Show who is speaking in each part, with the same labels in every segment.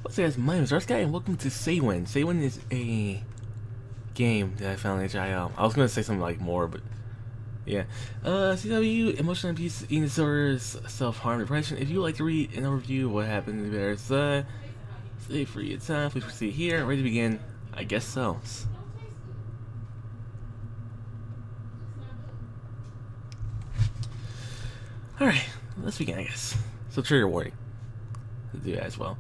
Speaker 1: What's up guys, my name is Arsky and welcome to Saywin. Saywin is a game that I found on HIL. I was gonna say something like more, but yeah. CW, emotional abuse, eating disorders, self-harm, depression. If you would like to read an overview of what happened to better stay for your time, please proceed here. Ready to begin? I guess so. Alright, let's begin I guess. So trigger warning. To do that as well.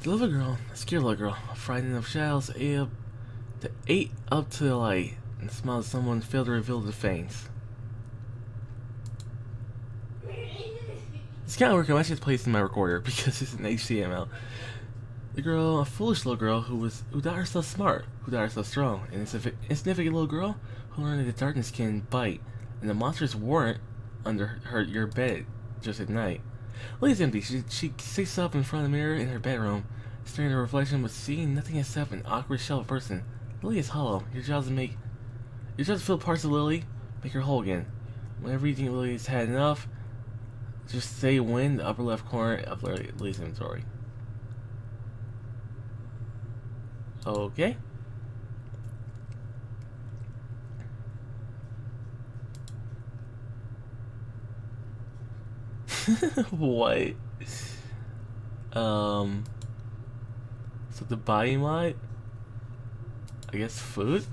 Speaker 1: The little girl, a scared little girl, frightened of shadows, ate up to the light and smiled at someone failed to reveal the fangs. It's kind of weird. I'm actually placed in my recorder because it's an HTML. The girl, a foolish little girl who thought herself smart, who thought herself strong, and it's an insignificant little girl who learned that the darkness can bite, and the monsters weren't under your bed just at night. Lily's empty. She sits up in front of the mirror in her bedroom, staring at her reflection, but seeing nothing except an awkward shell of a person. Lily is hollow. Your job is to fill parts of Lily, make her whole again. Whenever you think Lily's had enough, just say when the upper left corner of Lily's inventory. Okay. What? So the body mod? I guess food?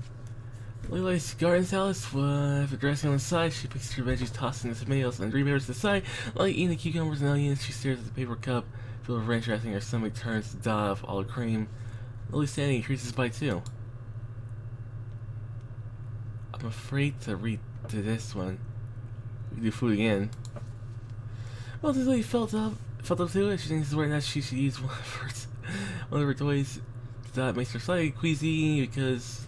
Speaker 1: Lily likes garden salads with a dressing on the side. She picks her veggies, tossing the tomatoes and green peppers to the side. Like eating the cucumbers and onions, she stares at the paper cup filled with ranch dressing. Her stomach turns to dot of all the cream. Lily's standing increases by 2. I'm afraid to read to this one. We do food again. Well, Lily felt up to it. She thinks right now she should use one of her toys that makes her slightly queasy because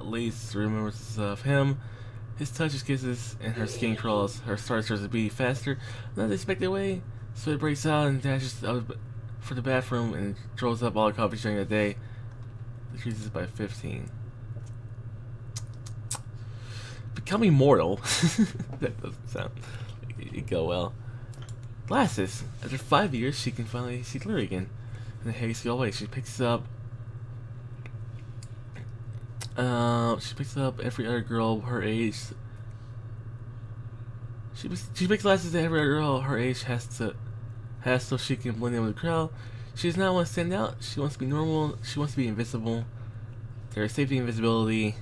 Speaker 1: Lace remembers of him. His touch, his kisses, and her skin crawls. Her heart starts to beat faster, not the expected way. Sweat breaks out and dashes out for the bathroom and throws up all the coffee during the day. Decreases by 15. Becoming mortal. That doesn't sound like it'd go well. Glasses. After 5 years, she can finally see clearly again. In a hazy go away, she picks up every other girl her age. She picks glasses that every other girl her age has so she can blend in with the crowd. She does not want to stand out. She wants to be normal. She wants to be invisible. There's safety and invisibility.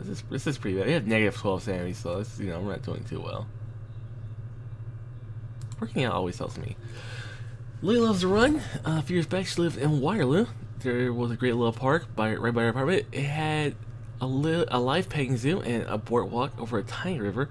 Speaker 1: This is pretty bad. We have negative 12 sanity, so it's, we're not doing too well. Working out always helps me. Lily loves to run. A few years back, she lived in Waterloo. There was a great little park right by her apartment. It had a live petting zoo and a boardwalk over a tiny river.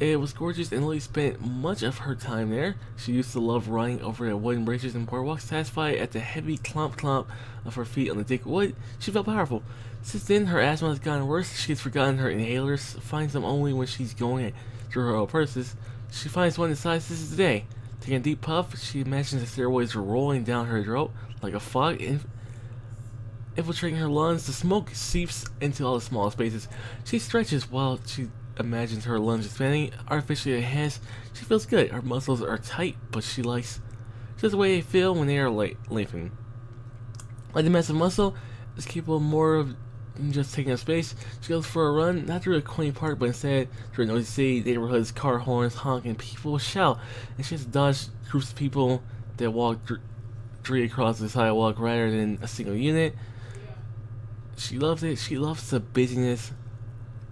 Speaker 1: It was gorgeous, and Lily spent much of her time there. She used to love running over the wooden bridges and boardwalks, satisfied at the heavy clomp of her feet on the thick wood. She felt powerful. Since then, her asthma has gotten worse. She has forgotten her inhalers, finds them only when she's going through her own purses. She finds one and decides this is the day. Taking a deep puff, she imagines the steroids rolling down her throat like a fog, infiltrating her lungs. The smoke seeps into all the small spaces. She stretches while she imagines her lungs expanding, artificially enhanced. She feels good. Her muscles are tight, but she likes just the way they feel when they are lengthening. Like the massive muscle is capable of more of than just taking up space. She goes for a run, not through a quaint park, but instead through a noisy city, neighborhoods, car horns, honk, and people shout. And she has to dodge groups of people that walk directly across the sidewalk rather than a single unit. She loves it. She loves the busyness.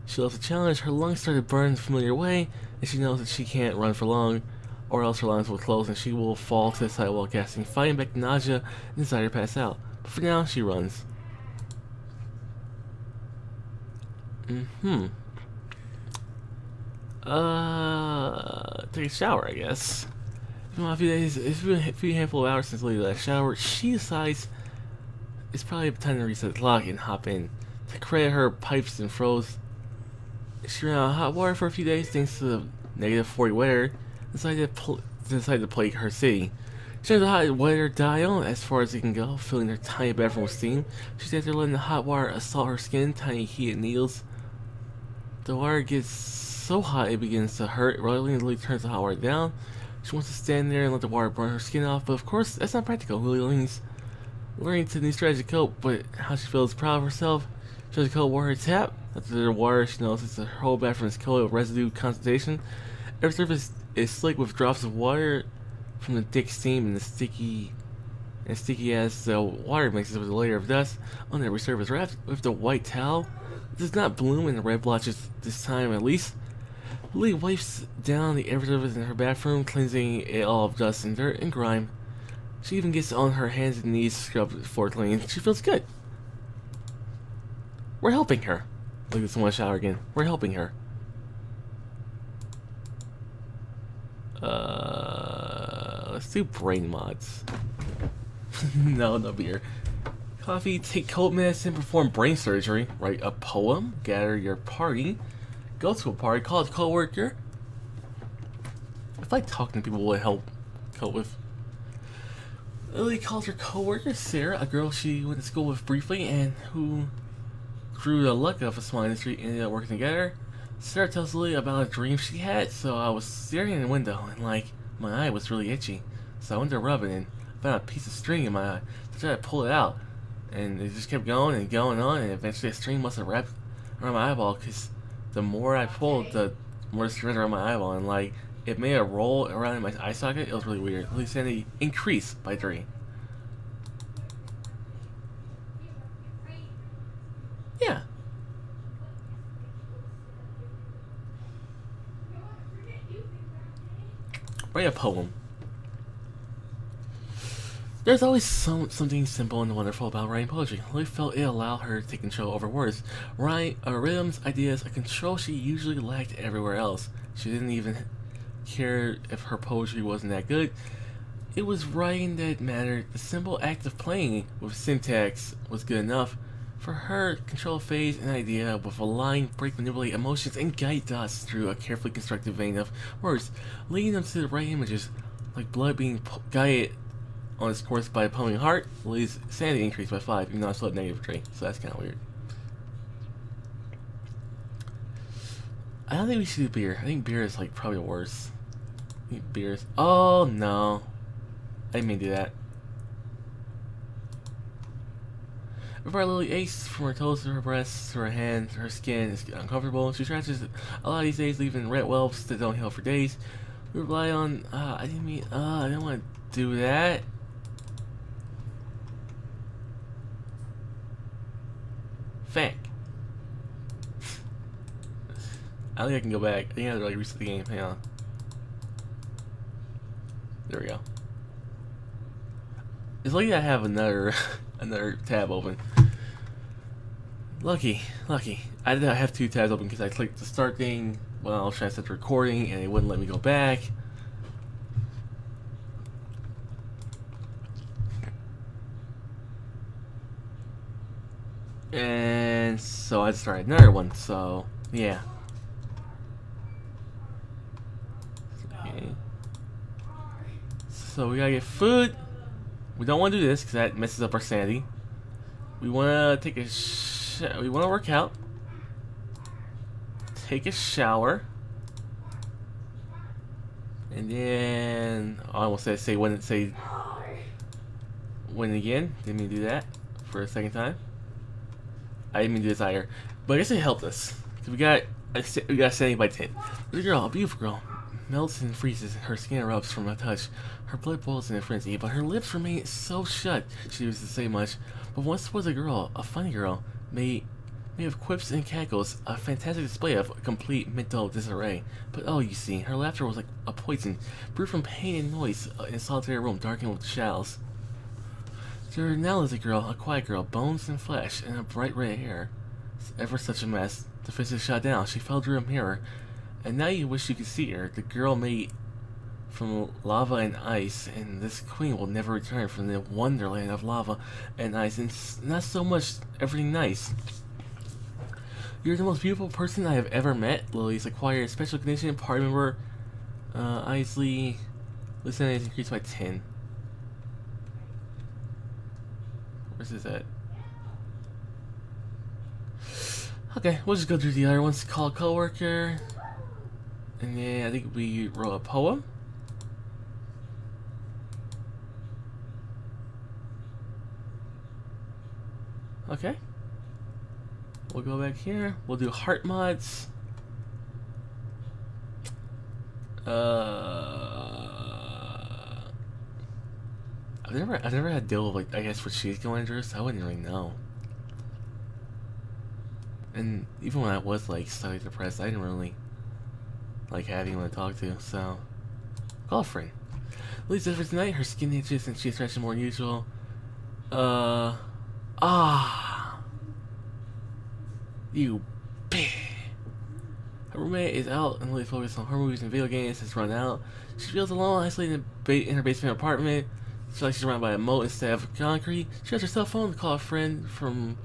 Speaker 1: She loves the challenge. Her lungs start to burn in a familiar way, and she knows that she can't run for long, or else her lungs will close and she will fall to the sidewalk, gasping, fighting back nausea and desire to pass out. But for now, she runs. Take a shower, I guess. It's been a few days. It's been a few handful of hours since Lily last showered. She decides it's probably time to reset the clock and hop in. To credit her pipes and froze, she ran out of hot water for a few days thanks to the negative 40 weather. Decided to plague her city. She turns the hot weather dial as far as it can go, filling her tiny bathroom with steam. She stands there letting the hot water assault her skin, tiny heated needles. The water gets so hot it begins to hurt. Lily turns the hot water down. She wants to stand there and let the water burn her skin off, but of course, that's not practical. Lily learns learning to new strategy to cope, but how she feels proud of herself. She has a cold water tap. After the water, she notices the whole bathroom is coated with residue concentration. Every surface is slick with drops of water from the thick steam and the sticky as the water mixes with a layer of dust on every surface. Wrapped with the white towel, it does not bloom in the red blotches this time at least. Lily wipes down the every surface in her bathroom, cleansing it all of dust and dirt and grime. She even gets on her hands and knees to scrub the floor clean. She feels good. We're helping her. Look at someone shower again. We're helping her. Let's do brain mods. No beer. Coffee, take cold medicine, perform brain surgery, write a poem, gather your party, go to a party, call a coworker. I feel like talking to people would help cope with. Lily calls her coworker Sarah, a girl she went to school with briefly and who, through the luck of a small industry, ended up working together. Sarah tells Lily about a dream she had, so I was staring in the window and like my eye was really itchy. So I went to rub it and found a piece of string in my eye. So I tried to pull it out and it just kept going and going on, and eventually a string must have wrapped around my eyeball because the more I pulled, the more the string around my eyeball, and like it made a roll around in my eye socket. It was really weird. Lily's sanity increased by 3. Yeah. Write a poem. There's always something simple and wonderful about writing poetry. Lily felt it allowed her to take control over words, rhythms, ideas, a control she usually lacked everywhere else. She didn't even care if her poetry wasn't that good. It was writing that mattered. The simple act of playing with syntax was good enough. For her, control a phase and idea with a line, break, manipulate emotions, and guide thoughts through a carefully constructed vein of words, leading them to the right images, like blood being guided on its course by a pumping heart. Lily's sanity increased by 5, even though I still had -3, so that's kind of weird. I don't think we should do beer. I think beer is like probably worse. I think beers. Oh no, I didn't mean to do that. Before Lily aches from her toes to her breasts to her hands, her skin is uncomfortable. She scratches a lot of these days, leaving red whelps that don't heal for days. We rely on. I didn't want to do that. Fank. I don't think I can go back. I think I have to like reset the game. Hang on. There we go. It's lucky I have another another tab open. Lucky. I did not have 2 tabs open because I clicked the start thing when I was trying to start the recording and it wouldn't let me go back. And so I started another one, so yeah. Okay. So we gotta get food. We don't want to do this because that messes up our sanity. We want to take a we want to work out. Take a shower. And then I almost said say when again. Didn't mean to do that for a second time. I didn't mean to do this either, but I guess it helped us. Cause we got sanity by 10. This girl, a beautiful girl, melts and freezes. Her skin erupts from a touch. Her blood boils in a frenzy, but her lips remain so shut. She doesn't say much, but once was a girl, a funny girl, made of quips and cackles, a fantastic display of complete mental disarray. But oh, you see, her laughter was like a poison, brewed from pain and noise in a solitary room darkened with shadows. There now is a girl, a quiet girl, bones and flesh, and a bright red hair. Ever such a mess. The fist is shot down. She fell through a mirror, and now you wish you could see her. The girl made from lava and ice, and this queen will never return from the wonderland of lava and ice, and not so much everything nice. You're the most beautiful person I have ever met. Lily's acquired special condition. Party member, Isley. Listen, is increased by 10. Where's this at? Okay, we'll just go through the other ones. Call a coworker. And then I think we wrote a poem. Okay. We'll go back here. We'll do heart mods. I've never had to deal with, like, I guess what she's going through, so I wouldn't really know. And even when I was like slightly depressed, I didn't really like have anyone to talk to, so call a friend. Lisa for tonight, her skin itches and she's stretching more than usual. You bitch. Her roommate is out and really focused on her movies and video games has run out. She feels alone, isolated in her basement apartment. She feels like she's surrounded by a moat instead of concrete. She has her cell phone to call a friend from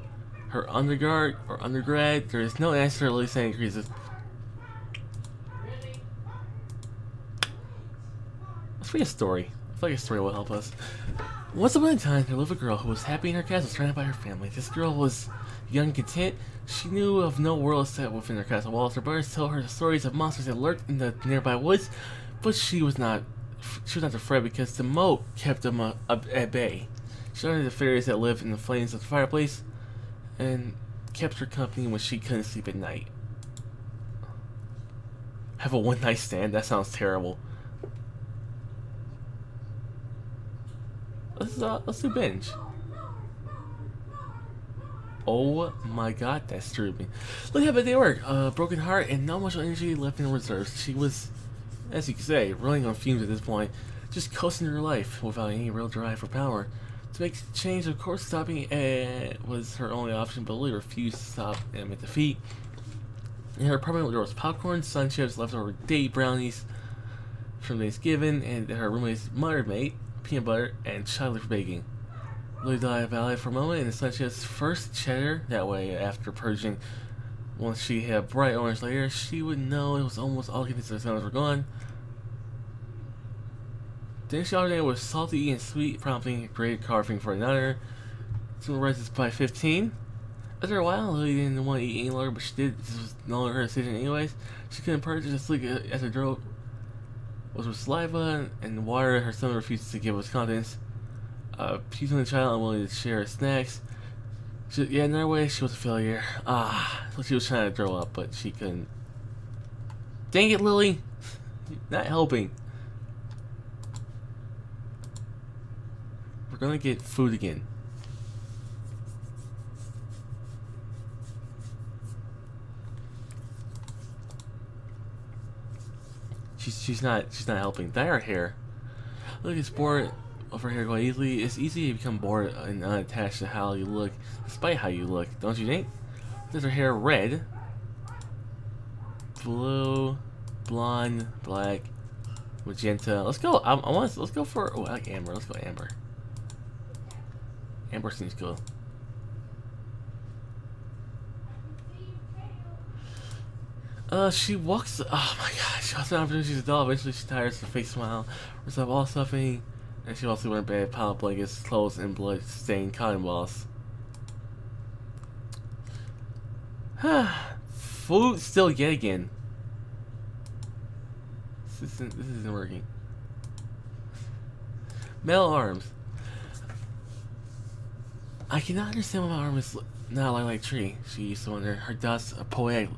Speaker 1: her undergrad. There is no answer. Lily's saying increases. Let's read a story. I feel like a story will help us. Once upon a time, there lived a girl who was happy in her castle, surrounded by her family. This girl was young and content. She knew of no world set within her castle walls. Her brothers told her the stories of monsters that lurked in the nearby woods, but she was not to fret because the moat kept them at bay. She learned the fairies that lived in the flames of the fireplace and kept her company when she couldn't sleep at night. Have a one-night stand? That sounds terrible. Let's do binge. Oh my god, that's tripping. Look how bad they work. Broken heart and not much energy left in reserves. She was, as you could say, running on fumes at this point, just coasting her life without any real drive for power. To make the change, of course, stopping was her only option, but Lily refused to stop and at the feet. In her apartment, there was popcorn, sun chips, leftover date brownies from Thanksgiving, and her roommate's muttered mate, peanut butter, and chocolate for baking. Lily died of valley for a moment, and the sun chips first cheddar. That way, after purging, once she had a bright orange layer, she would know it was almost all conditions were gone. Then she alternated with salty and sweet, prompting a great carving for another. Soon rises by 15. After a while, Lily didn't want to eat any longer, but she did. This was no longer her decision anyways. She couldn't purge it, just look at her throat was with saliva and water. Her stomach refused to give us contents. She's on the child unwilling to share her snacks. Yeah, in another way, she was a failure. So she was trying to throw up, but she couldn't. Dang it, Lily! Not helping. We're gonna get food again. She's not helping. Dye her hair. Look, it's bored of her hair quite easily. It's easy to become bored and unattached to how you look, despite how you look, don't you think? Does her hair red, blue, blonde, black, magenta? Let's go. Let's go for. Oh, I like amber. Let's go amber. Amber seems cool. She walks. Oh my god, she walks around. She's a doll. Eventually, she tires. Her face smile. Herself all stuffing. And she also went to bed, pile of blankets, clothes, and blood-stained cotton balls. Food still yet again. This isn't working. Male arms. I cannot understand why my arm is not like tree. She used to wonder. Her thoughts a poetic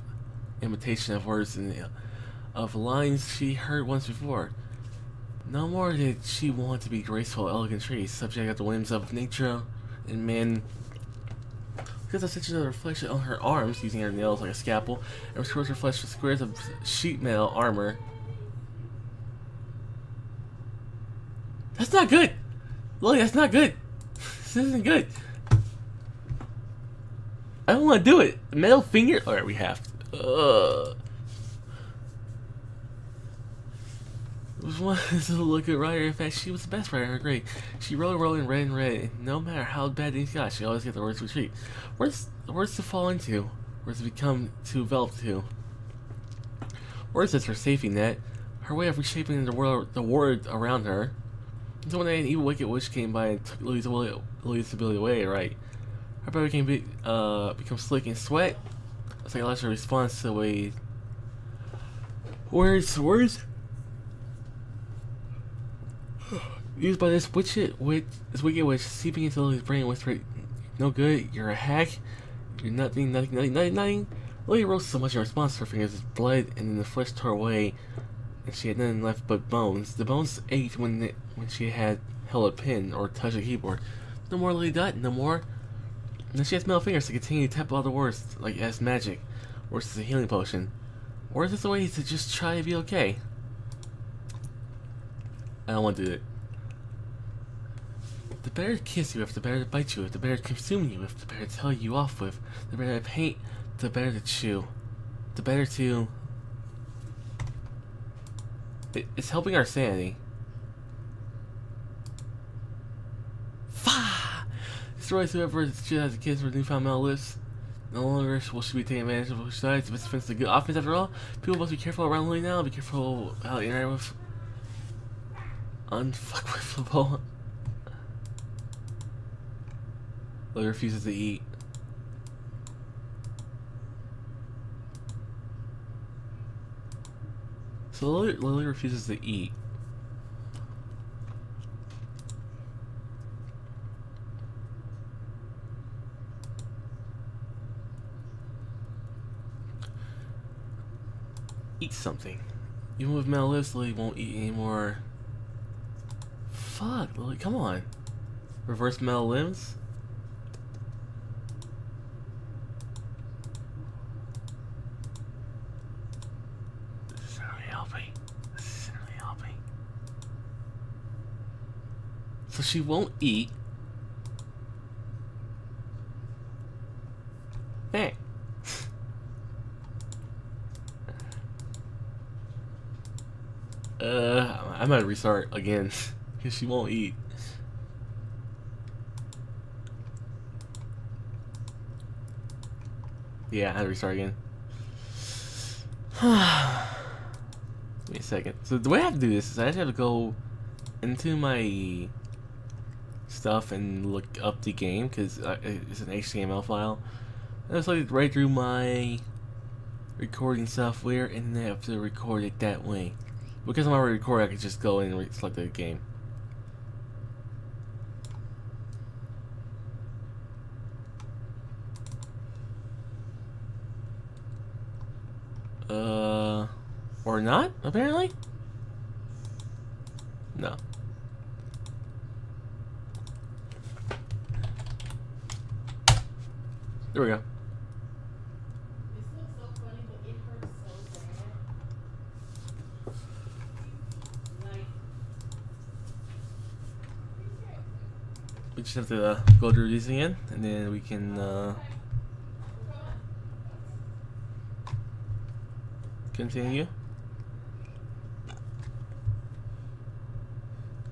Speaker 1: imitation of words and of lines she heard once before. No more did she want to be graceful, elegant trees, subject to the whims of nature and men. Because of such a reflection on her arms, using her nails like a scalpel, and restores her flesh with squares of sheet metal armor. That's not good! Lily, that's not good! This isn't good! I don't want to do it! Middle finger? Alright, we have to. This is a look good writer. In fact, she was the best writer in her grade. She wrote and read and read. And no matter how bad things got, she always got the words to retreat. Words to fall into. Words to become to envelop to. Words as her safety net. Her way of reshaping the world around her. So one day, an evil wicked witch came by and took Lily's ability away. Right. Her body become slick and sweat. A psychological response to the way. Words. Used by this wicked witch seeping into Lily's brain, whispered no good, you're a hack, you're nothing, nothing, nothing, nothing, nothing. Lily rose so much in response to her fingers as blood and then the flesh tore away, and she had nothing left but bones. The bones ached when she had held a pen or touched a keyboard. No more Lily Dot, no more. And then she has metal fingers to continue to tap all the words, like as magic, or is this a healing potion, or is this a way to just try to be okay? I don't want to do it. The better to kiss you with, the better to bite you with, the better to consume you with, the better to tell you off with, the better to paint, the better to chew, the better to... It's helping our sanity. Fah! Destroys whoever shit has a kiss with newfound metal lips. No longer will she be taking advantage of both sides. If it's defense a good offense after all, people must be careful around Lily now. Be careful how they interact with unfuckwiffable. Lily refuses to eat. So Lily refuses to eat. Eat something. Even with metal lips, Lily won't eat anymore. Fuck, Lily, come on. Reverse metal limbs? This isn't really helping. This isn't really helping. So she won't eat. Hey. I might restart again because she won't eat. Yeah, I had to restart again. Wait a second. So the way I have to do this is I just have to go into my stuff and look up the game because it's an HTML file. And it's like right through my recording software and then I have to record it that way. Because I'm already recording, I can just go in and select the game. Or not, apparently? No. There we go. We just have to go through these again, and then we can continue.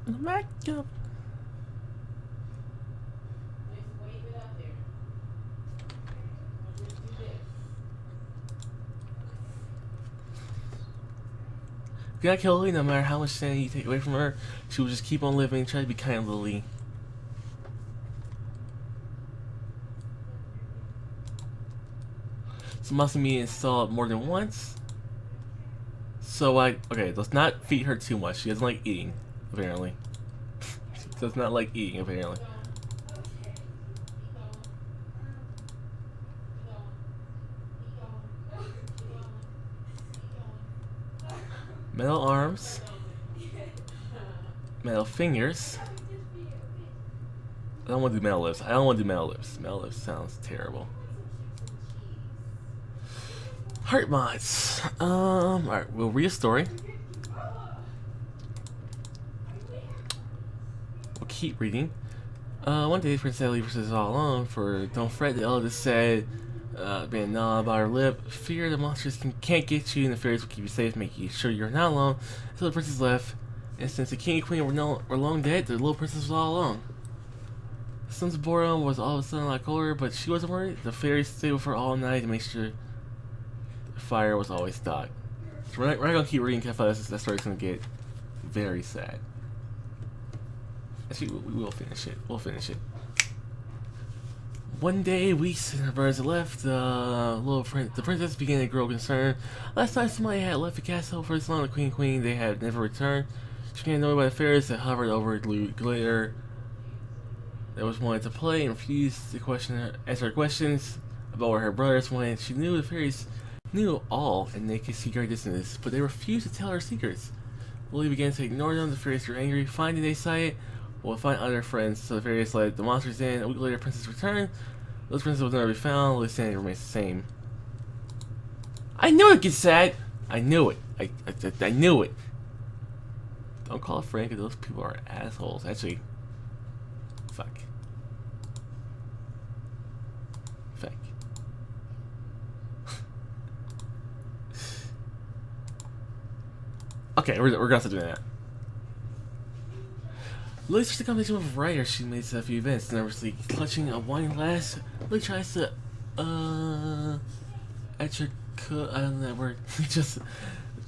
Speaker 1: Back up. If you gotta kill Lily, no matter how much sanity you take away from her, she will just keep on living and try to be kind to Lily. So must be installed more than once. So okay, let's not feed her too much. She doesn't like eating, apparently. She does not like eating, apparently. Metal arms. Metal fingers. I don't want to do metal lips. I don't want to do metal lips. Metal lips sounds terrible. Heart mods. Alright, we'll read a story. We'll keep reading. One day, Princess Ellie was all alone. For don't fret, the eldest said, being gnawed by her lip. Fear the monsters can't get you, and the fairies will keep you safe, making sure you're not alone. So the princess left, and since the king and queen were long dead, the little princess was all alone. The sons of Boron was all of a sudden a lot colder, but she wasn't worried. The fairies stayed with her all night to make sure fire was always stocked. So we're not gonna keep reading because I thought that story's gonna get very sad. Actually, we will finish it. We'll finish it. One day, weeks and her birds left. The princess began to grow concerned. Last time somebody had left the castle for this long, the queen, they had never returned. She began annoyed by the fairies that hovered over glitter. that was wanted to play and refused to answer her questions about where her brothers went. She knew the fairies knew all and they could see great distances, but they refused to tell her secrets. Lily began to ignore them. The fairies grew angry, finding they sighted will find other friends. So the fairies let the monsters in. A week later, Princess returned. Those princesses will never be found. Lily's sanity remains the same. I knew it gets sad. I knew it. I knew it. Don't call it Frank, because those people are assholes. Actually, fuck. Fuck. Okay, we're gonna stop doing that. Lily starts a conversation with Ryder. She makes a few events, nervously clutching a wine glass. Lily tries to, I don't know that word.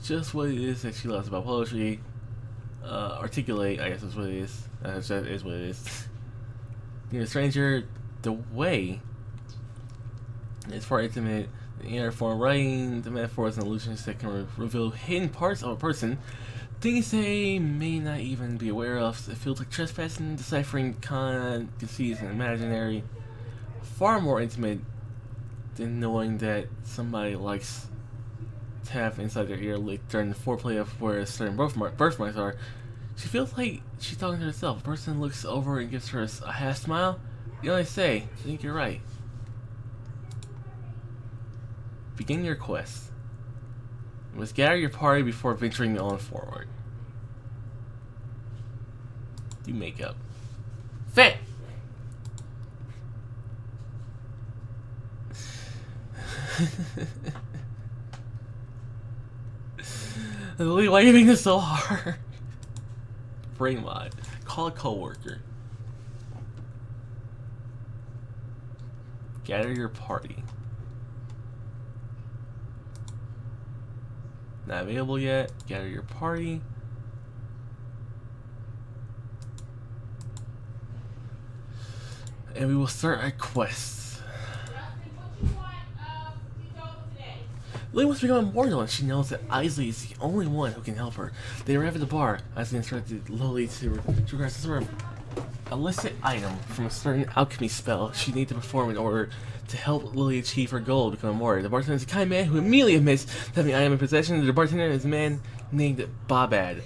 Speaker 1: just what it is that she loves about poetry. Articulate, I guess is what it is. That is what it is. Being a stranger, the way is far intimate. The inner form writing, the metaphors and illusions that can reveal hidden parts of a person. Things they may not even be aware of. It feels like trespassing, deciphering conceits and imaginary. Far more intimate than knowing that somebody likes to have inside their ear like during the foreplay of where certain birthmarks are. She feels like she's talking to herself. A person looks over and gives her a half smile. You know what I say? I think you're right. Begin your quest. You must gather your party before venturing on forward. Do makeup. Fit! Lily, why are you making this so hard? Brain mod. Call a coworker. Gather your party. Not available yet. Gather your party. And we will start our quest. Lily wants to become immortal, and she knows that Isley is the only one who can help her. They arrive at the bar. Isley instructed Lily to request a sort of illicit item from a certain alchemy spell she needs to perform in order to help Lily achieve her goal to become immortal. The bartender is a kind man who immediately admits to having the item in possession. The bartender is a man named Bobad.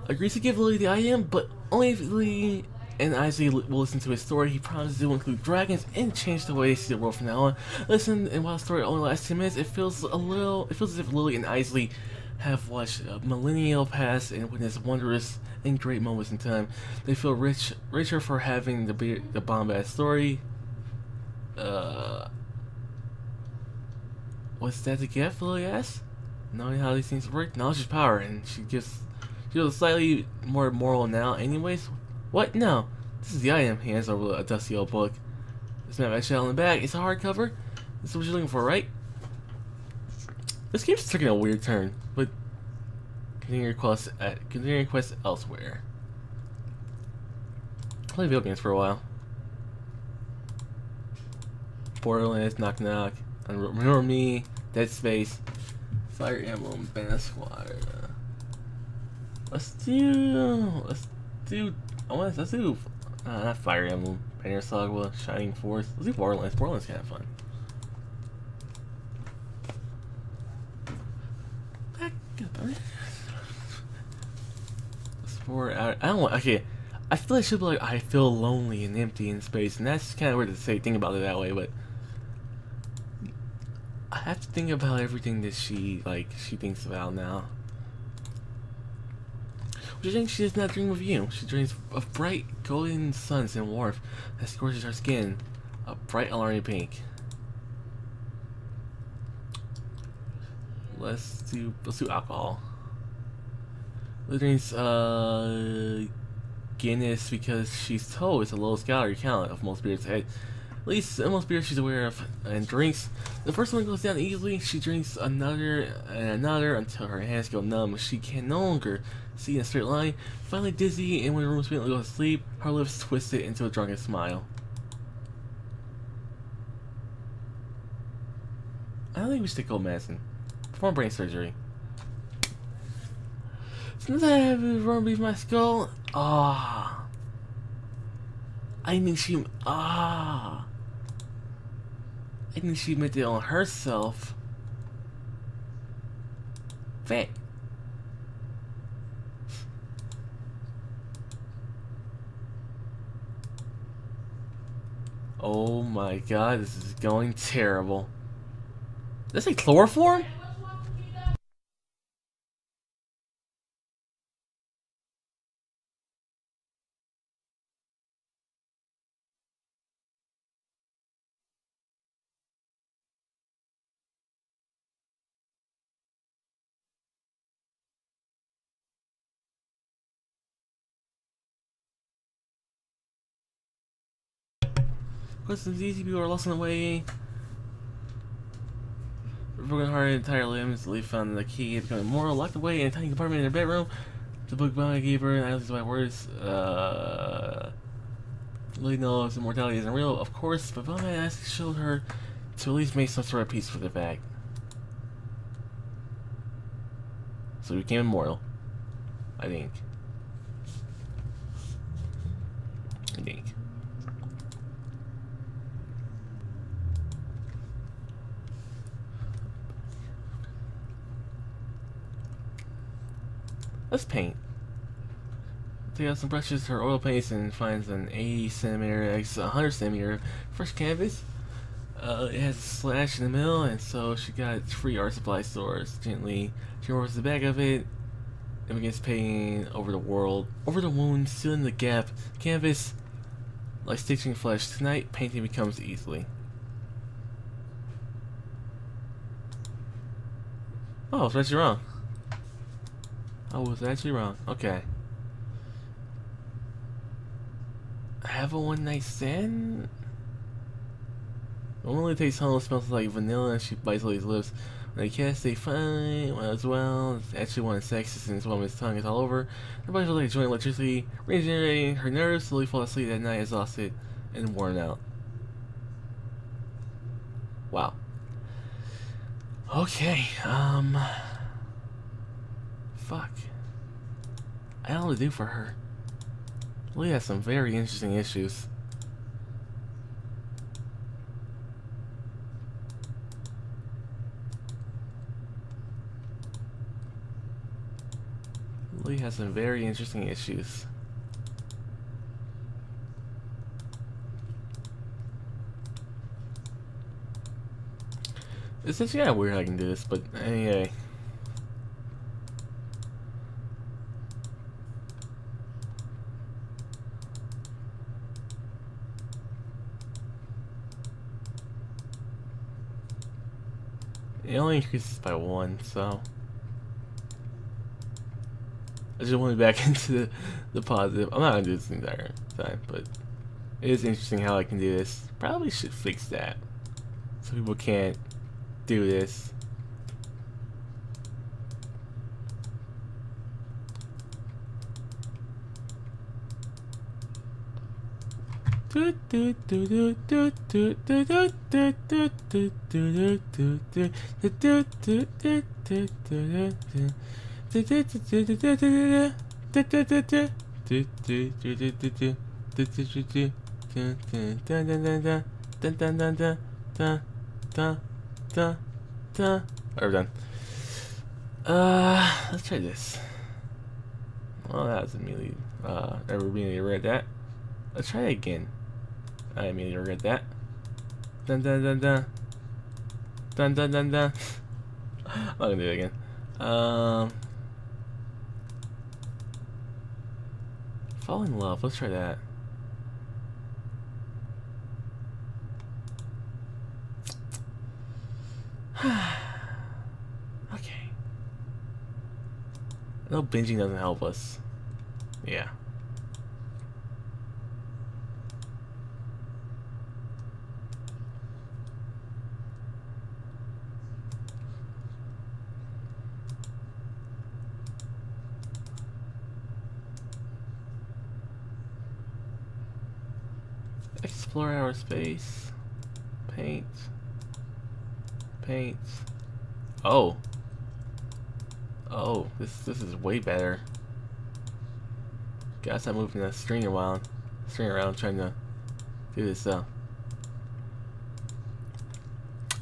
Speaker 1: Agrees to give Lily the item, but only if Lily and Isley will listen to his story. He promises to include dragons and change the way they see the world from now on. Listen, and while the story only lasts 10 minutes, it feels as if Lily and Isley have watched a millennial pass and witnessed wondrous and great moments in time. They feel richer for having the Bombad story. What's that to get? Lily asks. Knowing how these things work, knowledge is power, and she feels slightly more moral now. Anyways. What? No. This is the item. He hands over a dusty old book. It's not my shell in the bag. It's a hardcover. This is what you're looking for, right? This game's taking a weird turn, but continuing quest elsewhere. I played video games for a while. Borderlands, Knock Knock, Remember Me, Dead Space, Fire Emblem, Banner Squad. Let's do. Not Fire Emblem, Banner Saga, Shining Force. Let's do Borderlands. Borderlands kind of fun. I don't want. Okay, I feel like it should be like I feel lonely and empty in space, and that's kind of weird to think about it that way. But I have to think about everything that she thinks about now. She thinks she does not dream of you. She dreams of bright golden suns and warmth that scorches her skin, a bright alarming pink. Let's do alcohol. Lily drinks Guinness because she's told it's the lowest calorie count of most beers. At least most beers she's aware of, and drinks. The first one goes down easily. She drinks another and another until her hands go numb. She can no longer see in a straight line. Finally dizzy, and when her room's beginning to go to sleep, her lips twisted into a drunken smile. I don't think we should take cold medicine. Perform brain surgery. Since I have roast beef in my skull, I think she... Ah. I think she meant it on herself. Fat. Oh my god, this is going terrible. Did I say chloroform? Questions, these people are lost on the way. Broken hearted, entire limbs. Lee found the key, becoming immortal, locked away in a tiny compartment in her bedroom. The book Bonnie gave her, and I listen to my words. Lee knows immortality isn't real, of course, but Bonnie asked showed her to at least make some sort of peace with the fact. So he became immortal. I think. Let's paint. Take out some brushes, her oil paints, and finds an 80 centimeter x 100 centimeter fresh canvas. It has a slash in the middle, and so she got free art supply stores. Gently, she works the back of it and begins painting over the wound, sealing the gap. Canvas, like stitching flesh. Tonight, painting becomes easily. Oh, I was actually wrong. I was actually wrong. Okay. Have a one night stand? Normally takes home, smells like vanilla, and she bites all his lips. When they kiss, they find as well. Actually, one sex and this woman's tongue is all over. Her body feels like a joint electricity, regenerating her nerves. Slowly fall asleep that night, exhausted and worn out. Wow. Okay. Fuck. I don't know what to do for her. Lee has some very interesting issues. Lee has some very interesting issues. It's actually kind of weird how I can do this, but anyway. It only increases by 1, so I just went back into the positive. I'm not gonna do this the entire time, but it is interesting how I can do this. Probably should fix that so people can't do this. Alright, we're done. Let's try this. Well, that was immediately, never immediately read that. Let's try it again. I immediately regret that. Dun dun dun dun. Dun dun dun dun. I'm not gonna do it again. Fall in love. Let's try that. Okay. No, binging doesn't help us. Yeah. Explore our space. Paint. Paint. Oh. Oh, this is way better. Gotta stop moving the string around trying to do this though.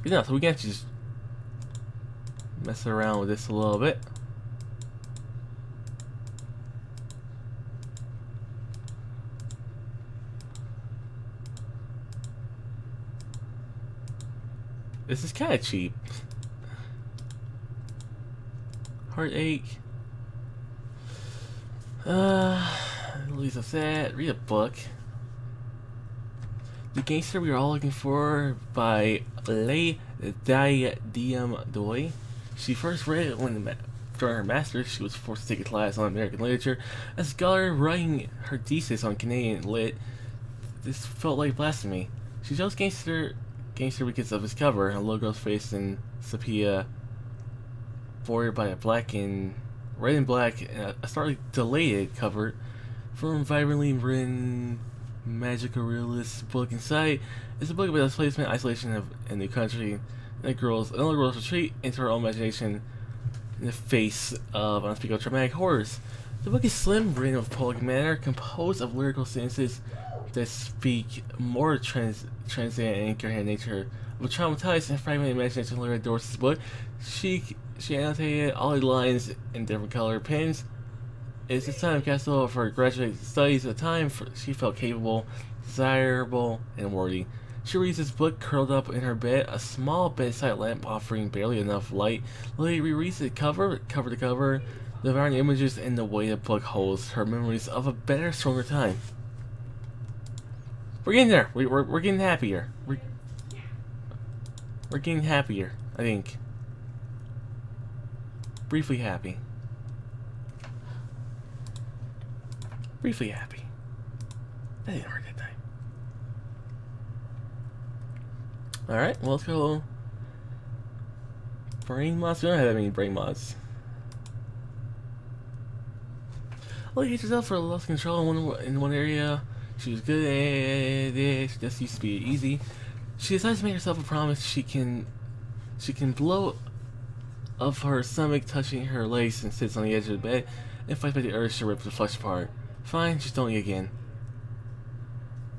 Speaker 1: Yeah, so we can just mess around with this a little bit. This is kind of cheap. Heartache. Release of that. Read a book. The Gangster We Are All Looking For by Lei Diem-Doi. She first read it during her master's. She was forced to take a class on American literature. As a scholar writing her thesis on Canadian lit, this felt like blasphemy. She chose Gangster because of his cover, a little girl's face in sepia, bordered by a red and black, and a slightly delayed cover from vibrantly written magical realist book. Inside is a book about displacement, isolation of a new country, and another girl's retreat into her own imagination in the face of unspeakable traumatic horrors. The book is slim, written with poetic manner, composed of lyrical sentences that speak more transient and incoherent nature of a traumatized and fragmented imagination. Lyra Dorsey's book. She annotated all the lines in different colored pens. It's the time capsule of her graduate studies, a time she felt capable, desirable, and worthy. She reads this book curled up in her bed, a small bedside lamp offering barely enough light. Lily rereads it cover to cover, devouring images and the way the book holds her memories of a better, stronger time. We're getting there. We're getting happier. We're getting happier, I think. Briefly happy. Briefly happy. That didn't hurt that time. Alright, well, let's go. Brain mods? We don't have that many brain mods. Well, you hate yourself for lost control in one area. She was good at it. She just used to be easy. She decides to make herself a promise she can blow of her stomach, touching her legs, and sits on the edge of the bed and fights by the urge to rip the flesh apart. Fine, just don't eat again.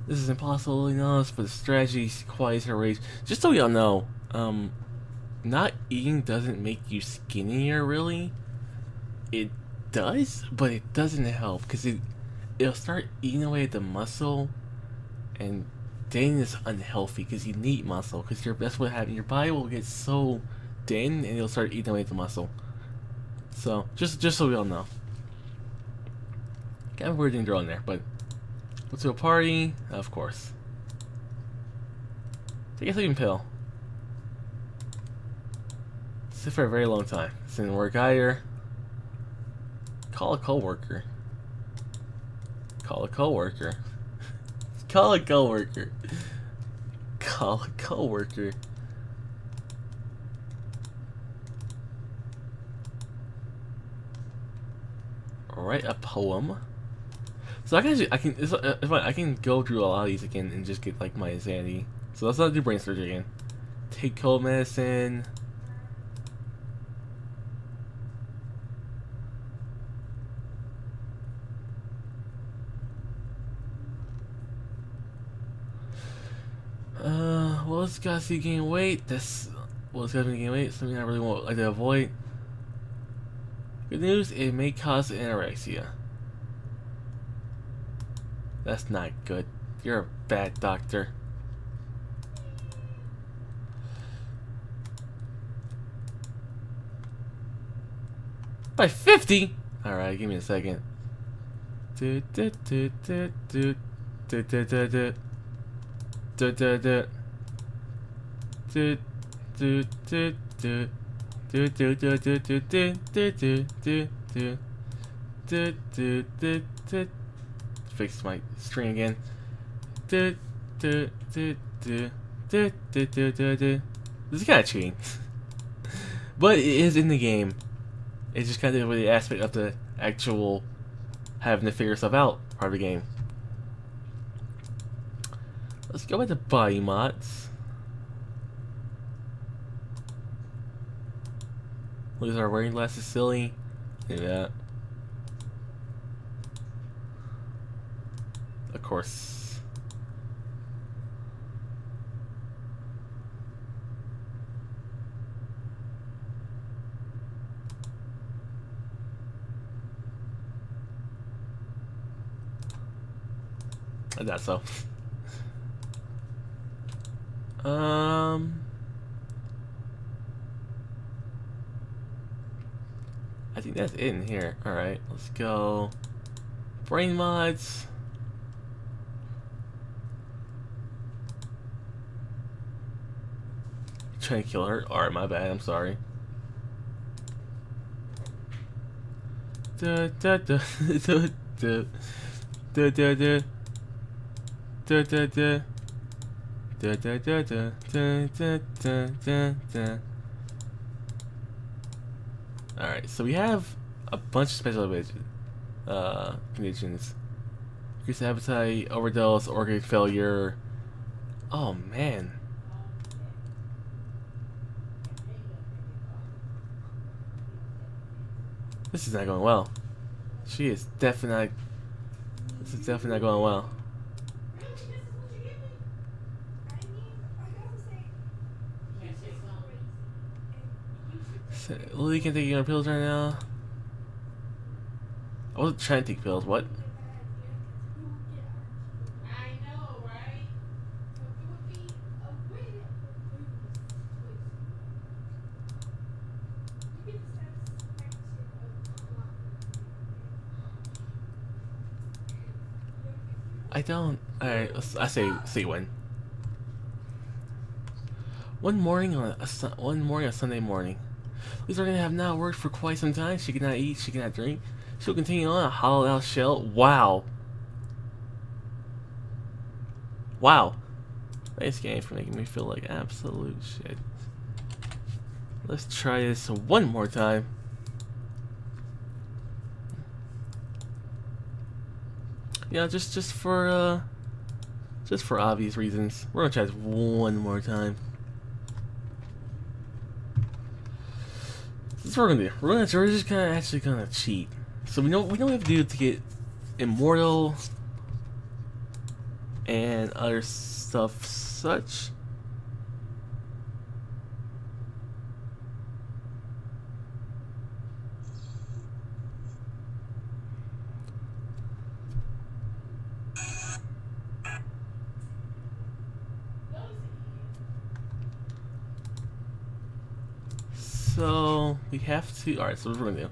Speaker 1: This is impossible, he knows, but the strategy quiets her rage. Just so y'all know, not eating doesn't make you skinnier, really. It does, but it doesn't help, because it'll start eating away at the muscle, and then it's unhealthy, because you need muscle, because that's what happens. Your body will get so thin, and it'll start eating away at the muscle. So, just so we all know. Kind of weird thing thrown there, but go to a party, of course. Take a sleeping pill. Sit for a very long time. This didn't work either. Call a coworker. Call a coworker. Call a coworker. Call a coworker. Write a poem. So I can go through a lot of these again and just get like my insanity. So let's not do brain surgery again. Take cold medicine. Well, it's got to gain weight. It's got to gain weight. Something I really like to avoid. Good news, it may cause anorexia. That's not good. You're a bad doctor. By 50? Alright, give me a second. Fix my string again. This is kind of cheating. But it is in the game. It's just kind of the aspect of the actual having to figure stuff out part of the game. Let's go with the body mods. Lose our wearing glasses, silly. Do that. Of course. I thought so. I think that's it in here. Alright, let's go. Brain mods. Trying to kill her. Alright, my bad, I'm sorry. Da da da da da da da da da da da. Da, da, da, da, da, da, da, da, da. Alright, so we have a bunch of special conditions. Increased appetite, overdose, organ failure. Oh man. This is not going well. This is definitely not going well. Lily can't take your pills right now. I wasn't trying to take pills, what?
Speaker 2: I know, right?
Speaker 1: I don't. Alright, I say when. One morning on a Sunday morning. Lisa gonna have not worked for quite some time. She cannot eat, she cannot drink. She'll continue on a hollowed out shell. Wow. Wow. Thanks game for making me feel like absolute shit. Let's try this one more time. Yeah, just for obvious reasons. We're gonna try this one more time. This is what we're gonna do. We're just gonna actually gonna cheat. So we know what we have to do to get immortal and other stuff such. So we have to. All right. So what we're gonna do.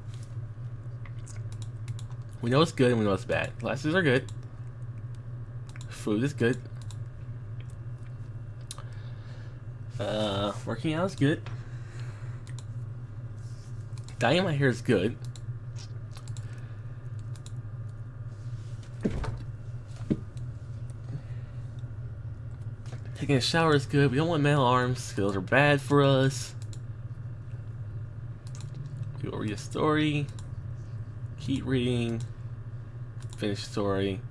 Speaker 1: We know it's good and we know it's bad. Glasses are good. Food is good. Working out is good. Dyeing my hair is good. Taking a shower is good. We don't want male arms. Those are bad for us. We will read a story. Keep reading. Finish story.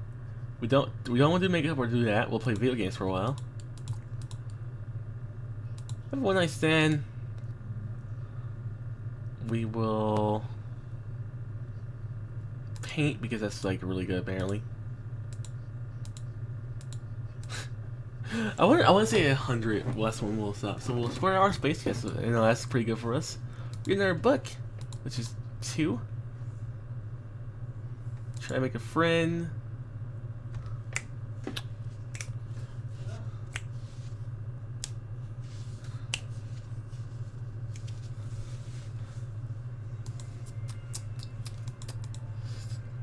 Speaker 1: We don't want to do makeup or do that. We'll play video games for a while. Have one night stand. We will paint because that's like really good apparently. I want to say 100 less one will stop. So we'll explore our space. Yes, you know that's pretty good for us. Read another book, which is 2. Try to make a friend.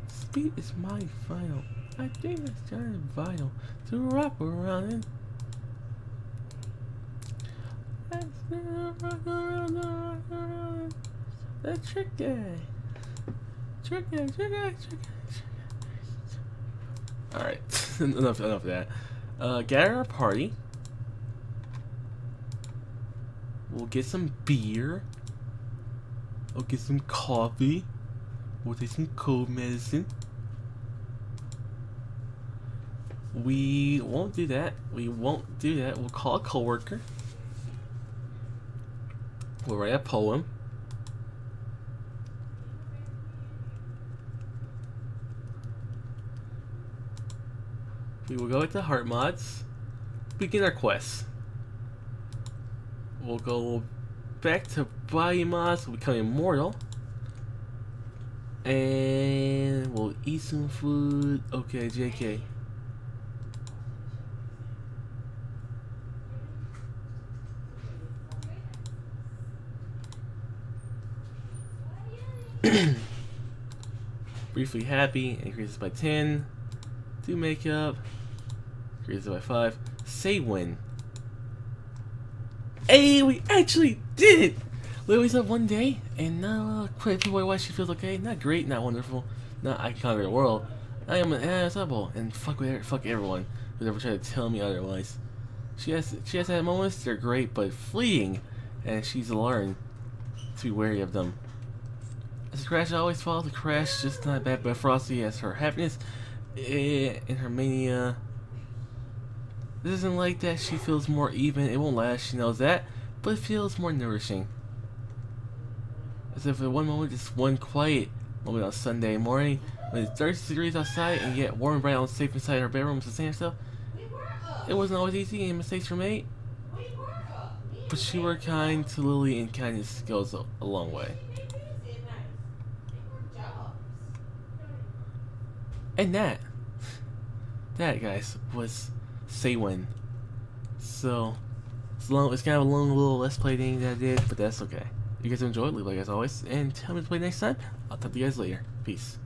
Speaker 1: Speed is my final. I think it's kind of vital to wrap around it. The tricky. Alright, enough of that. Gather a party. We'll get some beer. We'll get some coffee. We'll take some cold medicine. We won't do that. We'll call a coworker. We'll write a poem. We will go into heart mods. Begin our quest. We'll go back to body mods. We'll become immortal. And we'll eat some food. Okay, JK. Briefly happy, increases by 10. Do makeup, increases by 5. Say when. Hey, we actually did it! We always have one day, and now quite why she feels okay. Not great, not wonderful, not I can conquer the world. I am an asshole, and fuck everyone who's ever tried to tell me otherwise. She has had moments, they're great, but fleeting, and she's learned to be wary of them. As a crash, I always follow the crash, just not bad, but Frosty as her happiness and her mania. This isn't like that, she feels more even, it won't last, she knows that, but it feels more nourishing. As if at one moment, just one quiet moment on Sunday morning, when it's 30 degrees outside and yet warm and bright and safe inside her bedroom to saying herself, it wasn't always easy and mistakes were made, but she were kind to Lily and kindness goes a long way. And that guys was Say When. So it's kind of a long little let's play thing that I did, but that's okay. If you guys enjoyed, leave a like as always, and tell me to play next time. I'll talk to you guys later. Peace.